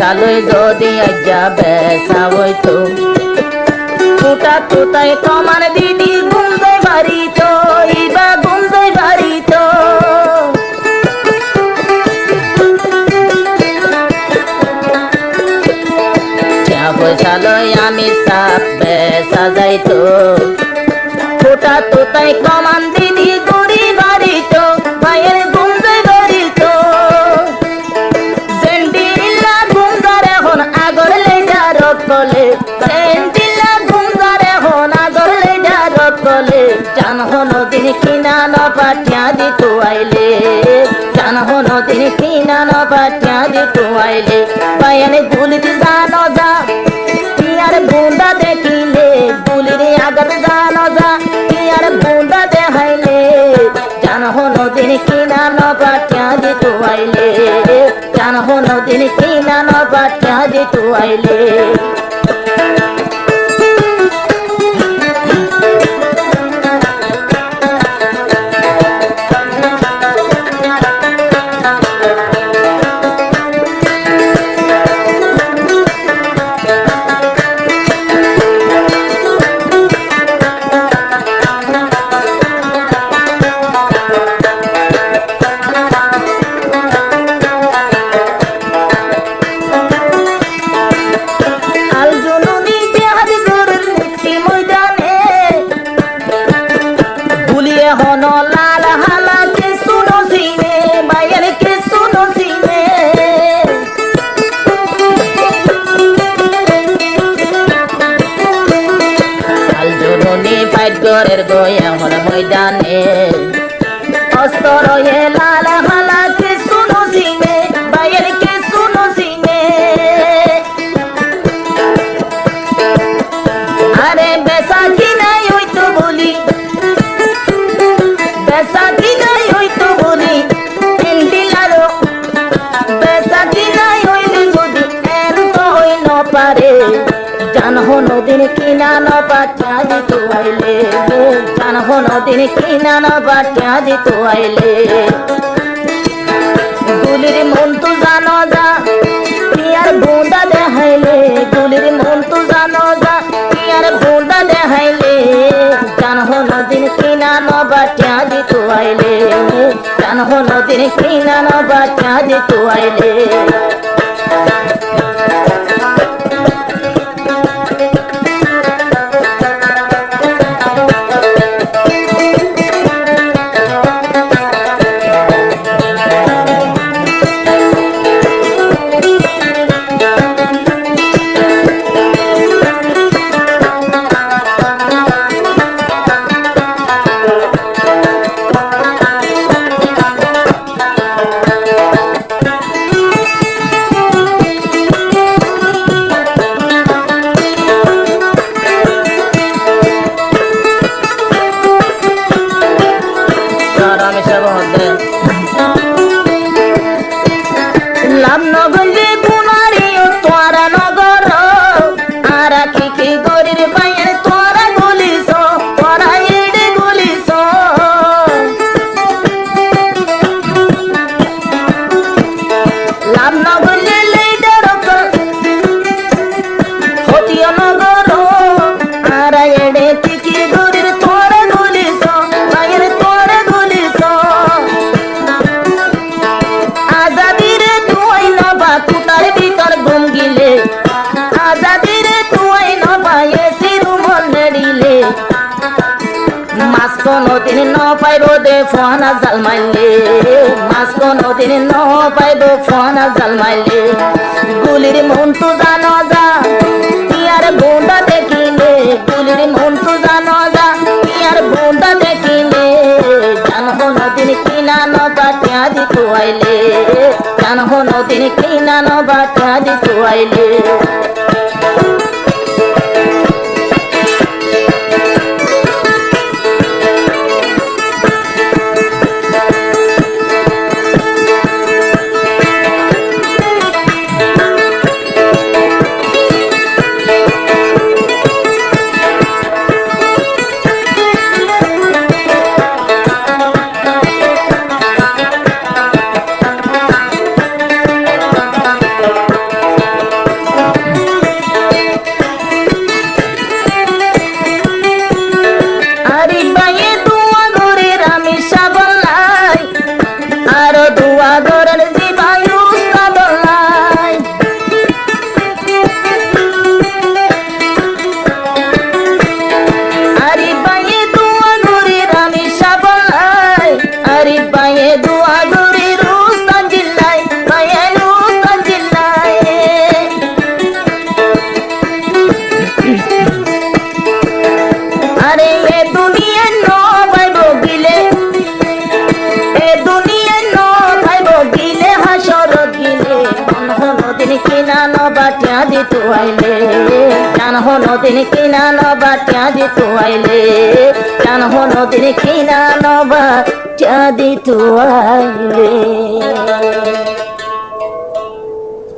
পয়সালই যদি আজ্ঞা বেসা হইতো ফুটা তোতায় কমান দিদি গুন্দে বাড়িত ইবা গুন্দে বাড়িত পয়সালই আমি সাপ বেসা যাইতো ফুটা তোতায় কমান দিদি গুড়ি বাড়িত ভাইয়ের গুন্দে বাড়িত সেন্ডিলা গুন্দার এখন আগর লেজা রকলে সেন্ডিলা গুন্দার এখন আগর লেজা রকলে জানহ নদীন কিনা ন পাঠিয়া দিত আইলে জানহ নদীন কিনা ন পাঠিয়া দিত আইলে ভাইয়ানে গুলিতে জানো যা আর বুন্দা দেখিলে গুলির আগত জানো যা আর বুন্দা দেখাইলে জানহ নদীন কিনা ন পাঠিয়া দিত আইলে জানহ নদীন কিনা ন পাঠিয়া দিত আইলে ঘরের গোয়া হল ময়দানে অস্তর এ লাল হালা কে শুনো সিনে বাইয়ের কে শুনো সিনে আরে বেসা কি নাই হইতো বলি বেসা কি নাই হইতো বলি এন্ডিলারো বেসা কি নাই হইলে যদি এর তো হই ন পারে জানহ নদীন কিনা ন পাঠিয়া দিত আইলে জানহ নদীন কিনা ন পাঠিয়া দিত আইলে গুলির মন তো জানো যা আর বুন্দা দেখাইলে গুলির মন তো জানো যা আর বুন্দা দেখাইলে জানহ নদীন কিনা ন পাঠিয়া দিত আইলে জানহ নদীন কিনা ন পাঠিয়া দিত আইলে কোনদিন ন পাইব দে ফোনা জাল মাইলে মাছ কোনদিন ন পাইব ফোনা জাল মাইলে গুলির মন তো জানো যা ইয়ার বুন্দা দেখিলে গুলির মন তো জানো যা ইয়ার বুন্দা দেখিলে জানহ নদীন কিনা ন পাঠিয়া দিত আইলে জানহ নদীন কিনা ন পাঠিয়া দিত আইলে বাটিয়া দিতু আইলে জান হনদিন কিনা বাটিয়া দিতু আইলে জান হনদিন কিনা বাটিয়া দিতু আইলে